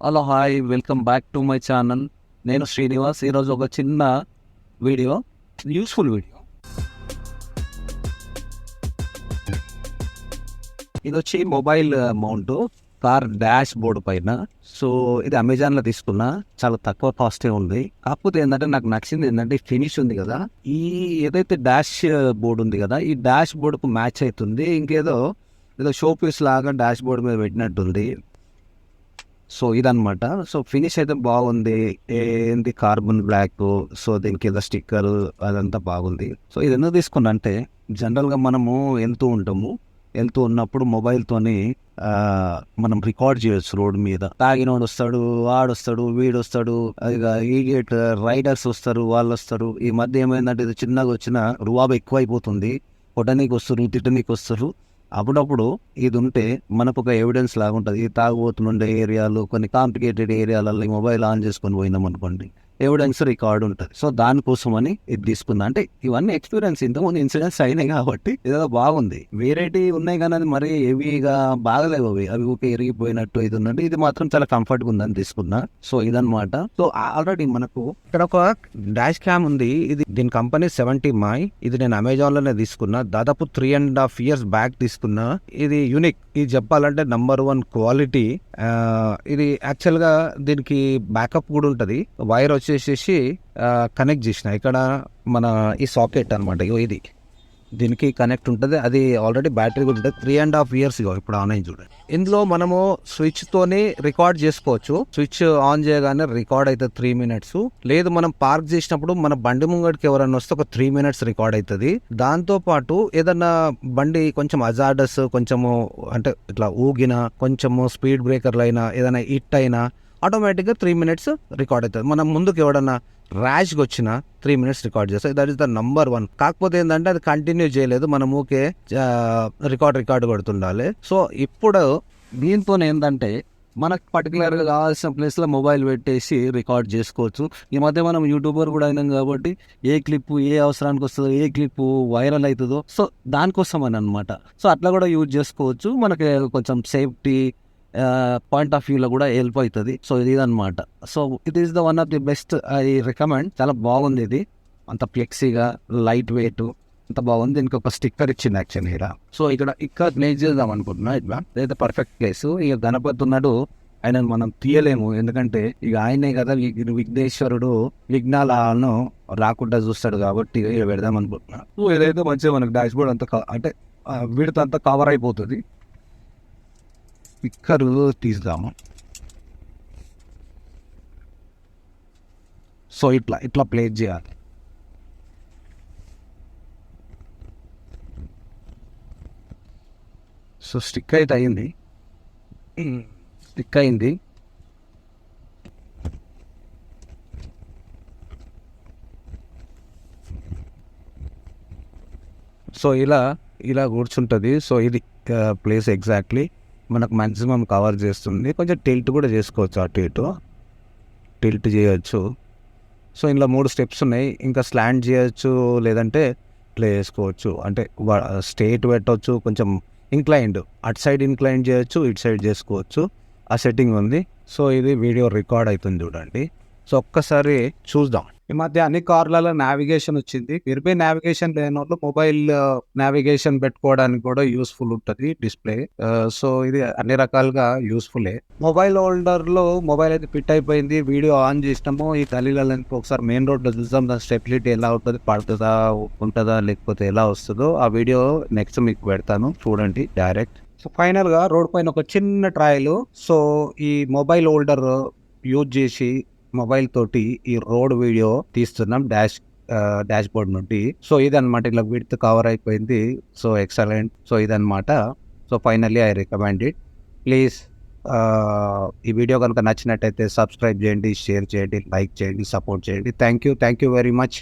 Hello hi welcome back to my channel. నేను శ్రీనివాస్. ఈరోజు ఒక చిన్న వీడియో, యూస్ఫుల్ వీడియో. ఇది వచ్చి mobile mount car dash board పైన. సో ఇది అమెజాన్లో తీసుకున్నా, చాలా తక్కువ కాస్టే ఉంది. కాకపోతే ఏంటంటే నాకు నచ్చింది ఏంటంటే ఫినిష్ ఉంది కదా, ఈ ఏదైతే డాష్ బోర్డు ఉంది కదా, ఈ డాష్ బోర్డుకు మ్యాచ్ అవుతుంది. ఏదో షో పీస్ లాగా డాష్ బోర్డు మీద పెట్టినట్టుంది. సో ఇదనమాట. సో ఫినిష్ అయితే బాగుంది. ఏంది కార్బన్ బ్లాక్. సో దీనికి ఏదో స్టిక్కర్ అదంతా బాగుంది. సో ఇది ఎందుకు తీసుకున్నా అంటే, జనరల్గా మనము వెళ్తూ ఉన్నప్పుడు మొబైల్తోని మనం రికార్డ్ చేయొచ్చు. రోడ్ మీద తాగినోడు వస్తాడు, వాడొస్తాడు, వీడొస్తాడు, ఈడియట్ రైడర్స్ వస్తారు, వాళ్ళు వస్తారు. ఈ మధ్య ఏమైందంటే ఇది చిన్నగా వచ్చిన రువాబు ఎక్కువ అయిపోతుంది. కొట్టనీకి వస్తారు, తిట్టనీకి వస్తారు. అప్పుడప్పుడు ఇది ఉంటే మనకు ఒక ఎవిడెన్స్ లాగా ఉంటుంది. ఈ తాగుబోతుండే ఏరియాలు, కొన్ని కాంప్లికేటెడ్ ఏరియాలలో ఈ మొబైల్ ఆన్ చేసుకొని పోయినాం అనుకోండి, ఎవిడెన్స్ రికార్డ్ ఉంటుంది. సో దానికోసమని ఇది తీసుకుందా. అంటే ఇవన్నీ ఎక్స్పీరియన్స్, ఇంతకుముందు ఇన్సిడెంట్స్ అయినాయి కాబట్టి ఇదేదో బాగుంది. వేరేటి ఉన్నాయి కానీ అది మరీ హెవీగా బాగలేవు. అవి ఊకే ఎరిగిపోయినట్టు ఇది ఉన్నట్టు. ఇది మాత్రం చాలా కంఫర్ట్గా ఉందని తీసుకున్నా. సో ఇదనమాట. సో ఆల్రెడీ మనకు ఇక్కడ ఒక డాష్ క్యామ్ ఉంది. దీని కంపెనీ 70 మై. ఇది నేను అమెజాన్ లోనే తీసుకున్నా. దాదాపు 3.5 years బ్యాక్ తీసుకున్నా. ఇది యూనిక్. ఇది చెప్పాలంటే నంబర్ 1 క్వాలిటీ. ఇది యాక్చువల్ గా దీనికి బ్యాకప్ కూడా ఉంటది. వైర్ వచ్చేసేసి కనెక్ట్ చేసిన ఇక్కడ మన ఈ సాకెట్ అనమాట. ఇది దీనికి కనెక్ట్ ఉంటుంది. అది ఆల్రెడీ బ్యాటరీ కూడా ఉంటుంది. 3.5 years ఇప్పుడు ఆన్ అయింది చూడండి. ఇందులో మనము స్విచ్ తోని రికార్డ్ చేసుకోవచ్చు. స్విచ్ ఆన్ చేయగానే రికార్డ్ అవుతుంది 3 minutes. లేదు మనం పార్క్ చేసినప్పుడు మన బండి ముంగడికి ఎవరైనా వస్తే ఒక 3 minutes రికార్డ్ అవుతుంది. దాంతో పాటు ఏదన్నా బండి కొంచెం అజార్డస్, కొంచెము అంటే ఇట్లా ఊగిన, కొంచెము స్పీడ్ బ్రేకర్లు అయినా, ఏదైనా హిట్ అయినా ఆటోమేటిక్గా 3 minutes రికార్డ్ అవుతుంది. మనం ముందుకు ఎవడన్నా ర్యాష్గా వచ్చిన 3 minutes రికార్డ్ చేస్తాం. That is the number 1. కాకపోతే ఏంటంటే అది కంటిన్యూ చేయలేదు. మనం ఊకే రికార్డ్ కొడుతుండాలి. సో ఇప్పుడు దీంతో ఏంటంటే మనకు పర్టికులర్గా కావాల్సిన ప్లేస్లో మొబైల్ పెట్టేసి రికార్డ్ చేసుకోవచ్చు. ఈ మధ్య మనం యూట్యూబర్ కూడా అయినాం కాబట్టి ఏ క్లిప్ ఏ అవసరానికి వస్తుందో, ఏ క్లిప్ వైరల్ అవుతుందో, సో దానికోసం అని అనమాట. సో అట్లా కూడా యూజ్ చేసుకోవచ్చు. మనకి కొంచెం సేఫ్టీ పాయింట్ ఆఫ్ వ్యూలో కూడా హెల్ప్ అవుతుంది. సో ఇదనమాట. So it is the one of the best. I recommend. చాలా బాగుంది. ఇది అంత ఫ్లెక్సీగా, లైట్ వెయిట్, అంత బాగుంది. దీనికి ఒక స్టిక్కర్ ఇచ్చింది యాక్చువల్లీ ఇక్కడ. సో ఇక్కడ ప్లేస్ చేద్దాం అనుకుంటున్నా. ఇట్లా ఇదైతే పర్ఫెక్ట్ ప్లేస్. ఇక గణపతి ఉన్నాడు, ఆయన మనం తీయలేము. ఎందుకంటే ఇక ఆయనే కదా విఘ్నేశ్వరుడు, విఘ్నాలను రాకుండా చూస్తాడు కాబట్టి ఇక పెడదాం అనుకుంటున్నా. సో ఏదైతే మంచిగా మనకు డాష్ బోర్డ్ అంతా అంటే వీడితో అంతా కవర్ అయిపోతుంది. స్టిక్కర్ తీద్దాము. సో ఇట్లా ప్లేస్ చేయాలి. సో స్టిక్ అయితే అయింది. స్టిక్ అయింది. సో ఇలా కూర్చుంటుంది. సో ఇది ప్లేస్ ఎగ్జాక్ట్లీ మనకు మ్యాక్సిమం కవర్ చేస్తుంది. కొంచెం టిల్ట్ కూడా చేసుకోవచ్చు. అటు ఇటు టిల్ట్ చేయొచ్చు. సో ఇందులో 3 steps ఉన్నాయి. ఇంకా స్లాండ్ చేయొచ్చు, లేదంటే ప్లే చేసుకోవచ్చు. అంటే స్ట్రేట్ పెట్టవచ్చు, కొంచెం ఇంక్లైన్డ్, అటు సైడ్ ఇంక్లైన్ చేయొచ్చు, ఇటు సైడ్ చేసుకోవచ్చు. ఆ సెట్టింగ్ ఉంది. సో ఇది వీడియో రికార్డ్ అవుతుంది చూడండి. సో ఒక్కసారి చూద్దాం. ఈ మధ్య అన్ని కార్లలో నావిగేషన్ వచ్చింది. నిర్భయ నావిగేషన్ లేని వాళ్ళు మొబైల్ నావిగేషన్ పెట్టుకోవడానికి కూడా యూస్ఫుల్ ఉంటుంది డిస్ప్లే. సో ఇది అన్ని రకాలుగా యూస్ఫుల్లే. మొబైల్ హోల్డర్ లో మొబైల్ అయితే ఫిట్ అయిపోయింది. వీడియో ఆన్ చేసినాము. ఈ గలీలలో ఒకసారి మెయిన్ రోడ్ లో చూద్దాం. దాని స్టెబిలిటీ ఎలా ఉంటుంది, పడుతుందా, ఉంటుందా, లేకపోతే ఎలా వస్తుందో ఆ వీడియో నెక్స్ట్ మీకు పెడతాను, చూడండి డైరెక్ట్. సో ఫైనల్ గా రోడ్ పైన ఒక చిన్న ట్రయల్. సో ఈ మొబైల్ హోల్డర్ యూజ్ చేసి మొబైల్ తోటి ఈ రోడ్ వీడియో తీస్తున్నాం డాష్ బోర్డ్ నుండి. సో ఇదనమాట. ఇలా విడ్త్ కవర్ అయిపోయింది. So excellent. సో ఇదనమాట. So finally I recommend it. Please ఈ వీడియో కనుక నచ్చినట్టయితే సబ్స్క్రైబ్ చేయండి, షేర్ చేయండి, లైక్ చేయండి, సపోర్ట్ చేయండి. Thank you very much.